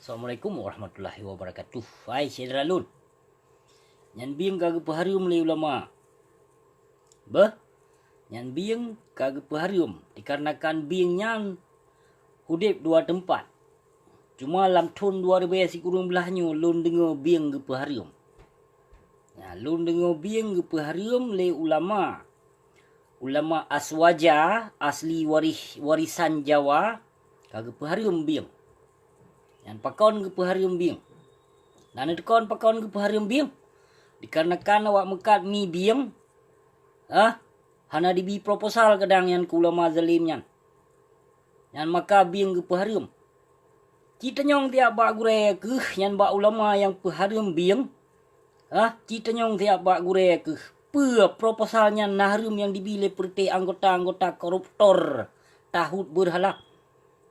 Assalamualaikum warahmatullahi wabarakatuh. Hai Syedralun. Nyan bieng kagak paharium le ulama. Nyan bieng kagak paharium dikarenakan bieng nyan hudip dua tempat. Cuma lam thun 2000 si kurung belahnya lun dengar bieng ke paharium. Nah, lun dengar bieng ke paharium le ulama. Ulama Aswaja asli warisan Jawa kagak paharium bieng. Yang pakon ke paharium bieng. Dan tekon pakon ke paharium bieng. Dikarenakan awak mekat mi bieng. Hana dibi proposal kadang yang ke ulama zalim yan. Yang maka bieng ke paharium. Kita nyong tiap bak gure ke yang bak ulama yang paharium bieng. Kita nyong tiap bak gure ke. Proposalnya nahrum yang dibile perti anggota-anggota koruptor tahut berhala.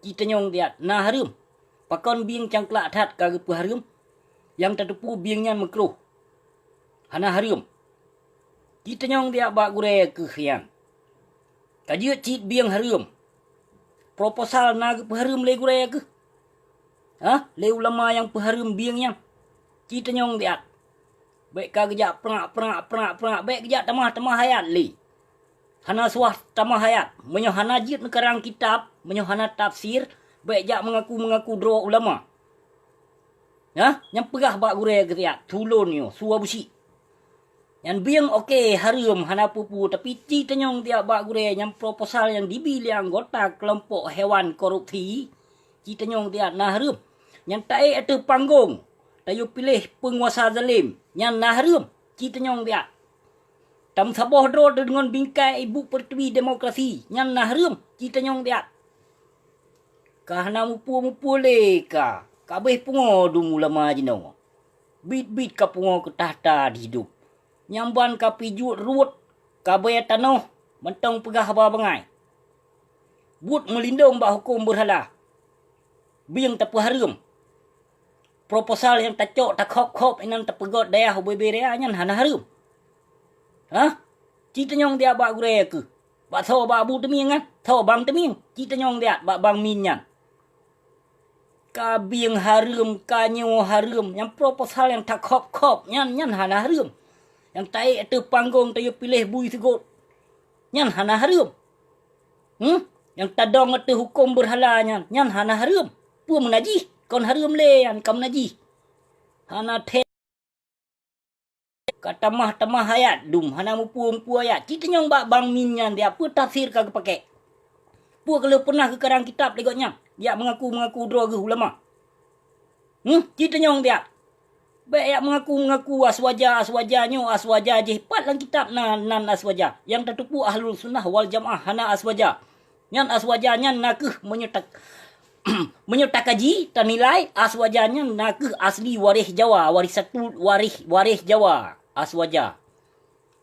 Kita nyong tiap nahrum. Pakon bieng cangklak tat kagak paharium. Yang terdepu biengnya mekruh. Hana harium. Kita nyong tiap bak gure ke yang. Kajiut cit bieng harium. Proposal naga paharium le gure ke. Le ulama yang paharium bieng yang. Kita nyong tiap. Baik kagak perak. Baik kejap tamah hayat le. Hana suah tamah hayat. Menyo hana jit nekarang kitab. Menyo hana tafsir. Baik jak mengaku draw ulama. Yang pegah bak gure ke tiap. Tulun yo. Suah busi. Yang bieng okey harium hana pupu. Tapi cita nyong tiap bak gure. Yang proposal yang dibili anggota kelompok hewan korupsi. Cita nyong tiap nah harium. Yang taik itu panggung. Tayu pilih penguasa zalim. Yang nah harium. Cita nyong tiap. Tam saboh draw dengan bingkai ibu pertiwi demokrasi. Yang nah harium. Cita nyong tiap. Kahana mupu leka. Kabeh pungo dung ulama jino. Bit ka pungo ke tahta di hidup. Nyamban ka pijut ruut. Kabeh tanoh. Mentong pegah bangai. But melindung bak hukum berhala. Bieng tak paharium. Proposal yang tak cok tak khop inan tak pegot daya hubebe rea nyan hana harium. Cita nyong dia bak gure ke. Bak tho bak abu teming kan. Tho bang teming. Cita nyong dia bak bang min nyan. Ka bieng harium, ka nyo harium. Yang proposal yang tak khop nyan hana harium. Yang taik itu panggung tayo pilih bui segot. Nyan hana harium. Yang tadong itu hukum berhala nyan hana harium. Pu menajih. Kon harium le yan kam najih. Hana the. Ka tamah hayat dum. Hana mupu ayat. Kita nyong bak bang min nyan dia. Pu tafsir kagak pakai. Pu kalau pernah ke karang kitab legotnya. Dia mengaku draw ke ulama. Kita nyong dia. Baik yang mengaku aswaja je. Pat lang kitab nan aswaja. Yang tertupu ahlul sunnah wal jamaah hana aswaja. Nyan aswaja nyan nakeh menyertak kaji tanilai aswaja nyan nakeh asli waris Jawa. Waris Jawa. Aswaja.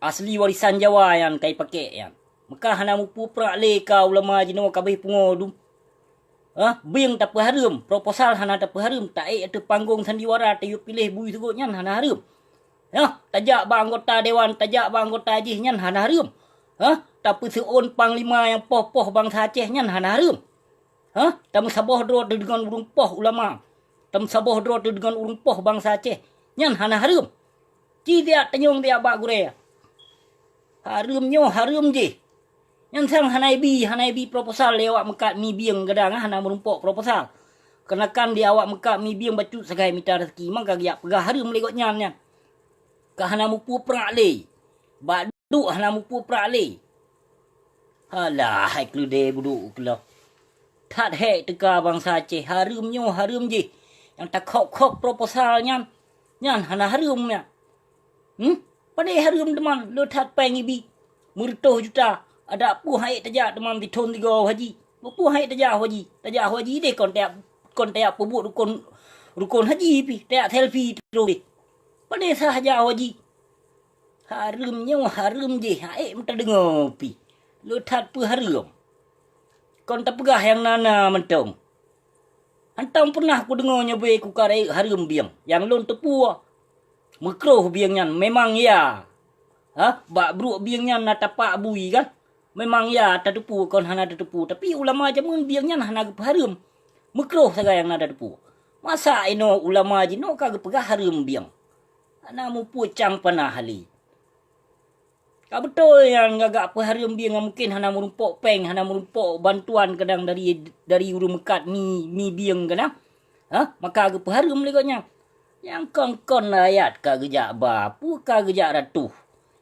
Asli warisan Jawa yang kai pakai yang. Maka hana mupu prak le ka ulama jino kabeh pungodum. Bieng tak paharium. Proposal hana tak paharium. Taik itu panggung sandiwara. Tayu pilih bui segut nyan hana harium. Tajak ba anggota dewan. Tajak ba anggota ajih nyan hana harium. Tapi seon panglima yang poh bangsa Aceh nyan hana harium. Tam saboh draw dengan urung poh ulama. Tam saboh draw dengan urung poh bangsa Aceh. Nyan hana harium. Cidia tenyong dia bak gure. Harium je. Yang sang hanaibi proposal le awak mekat mi bieng gadang hana merumpok proposal. Kenakan dia awak mekat mi bieng bacut segai mita rezeki maka dia pegah harium legot nyan. Ka hana mupu prak le. Bak duk hana mupu prak le. Halah hai klude buduk kelo. Tat hek teka bangsa Aceh harium je. Yang tak khop proposal nyan hana harium nya. Padai harium teman lo tat peng ibi. Murtoh juta. Ada pu hai tajak teman di thon 3 haji. Pu hai tajak haji deh kon tiap pebut rukun haji pi. Tiap selfie terus. Pada sahaja haji. Harum je. Hai menta dengar pi. Lu tat pu harum. Kon tak pegah yang nana mentong. Hantang pernah aku dengar nyobe ku karai harum biang. Yang lon tepu. Mekroh biang nyan memang ya. Bak bruk biang nyan na tapak bui kan. Memang ya terdepu kon hana terdepu. Tapi ulama jamun biangnya hana harum. Mekroh saga yang nada depu. Masa ino ulama jino kagak pegah harum biang. Anamu pucang panah hali. Kau betul yang agak harum biang mungkin hana merumpok peng, hana merumpok bantuan kadang dari urung mekat mi biang kadang. Maka agak harum leganya. Yang kon ayat kagak jak bapu kagak jak ratuh.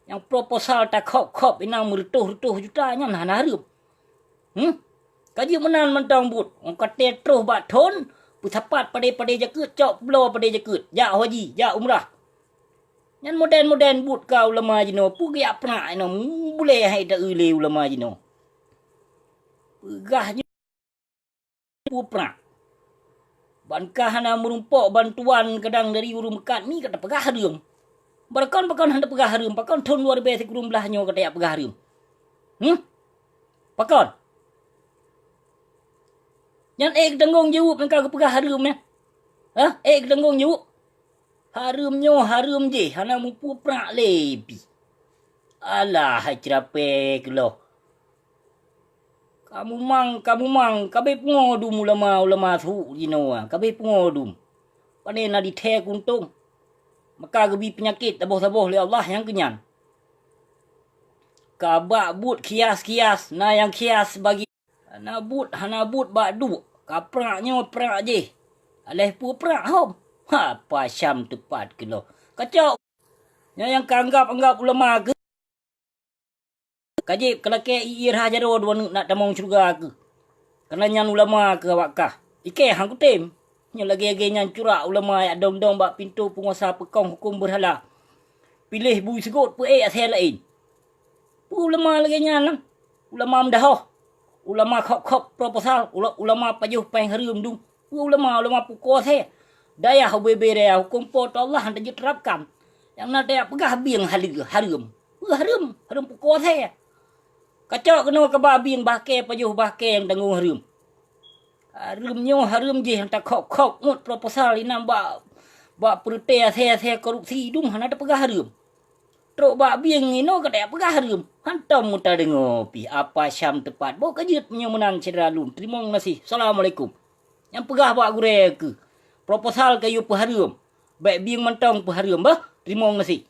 Yang proposal tak kop inang merutuh juta nya hana harum. Kaji menan mentang but. Orang kata terus bak ton. Pusapat pada jakut. Cok blow pada jakut. Jak haji. Jak umrah. Yang modern but kau ulama jino. Pugi apna ino. Boleh hai tak ule ulama jino. Pegahnya. Pupna. Bankah hana merumpok bantuan kadang dari urung mekat ni kata pegah harum. Bakon handa pegah harum. Bakon ton luar biasa kurung belahnya kata ya pegah harum. Bakon. Yang tanggung jawab yang kau pegah harum ya. Tanggung jawab. Harum je. Hana mupu prak lebi. Alah, hai cerapek lo. Kamu mang. Kabe pengodum ulama su jino. Kabe pengodum. Pane na di te kuntung. Maka gebi penyakit taboh-taboh oleh Allah yang kenyan. Kabak but kias. Na yang kias bagi. Hana but bak du. Kapraknya prak je. Aleh pu prak hom. Apa syam tepat ke lo. Kacau. Yang anggap ulama ke. Kajib kalau ke irah jaro dua nak tamong syurga ke. Kerana nyan ulama ke awakah. Ike hang kutim. Nyan lagi nyan curak ulama yang dong-dong bak pintu penguasa pekong hukum berhala. Pilih bui segut pu asal lain. Pu ulama lagi nyan. Ulama mendahah. Ulama kop proposal. Ulama pajuh peng harum dung. Pu ulama pukul saya. Daya hubebe daya hukum pot Allah hendak diterapkan. Yang nak daya pegah biang harum. Harum pukul saya. Kacau kena ke babi yang bahke pajuh bahke yang tanggung harum. Harum je yang tak kop ngut proposal inam bak perute saya korupsi dung hana ada pegah harum. Truk babi yang ino kata pegah harum. Hantam muta dengar pi apa syam tepat. Bawa kajut punya menang cedera lun. Terima kasih. Assalamualaikum. Yang pegah bak gure ke. Proposal kayu peharum. Baik biang mentang peharum bah. Terima kasih.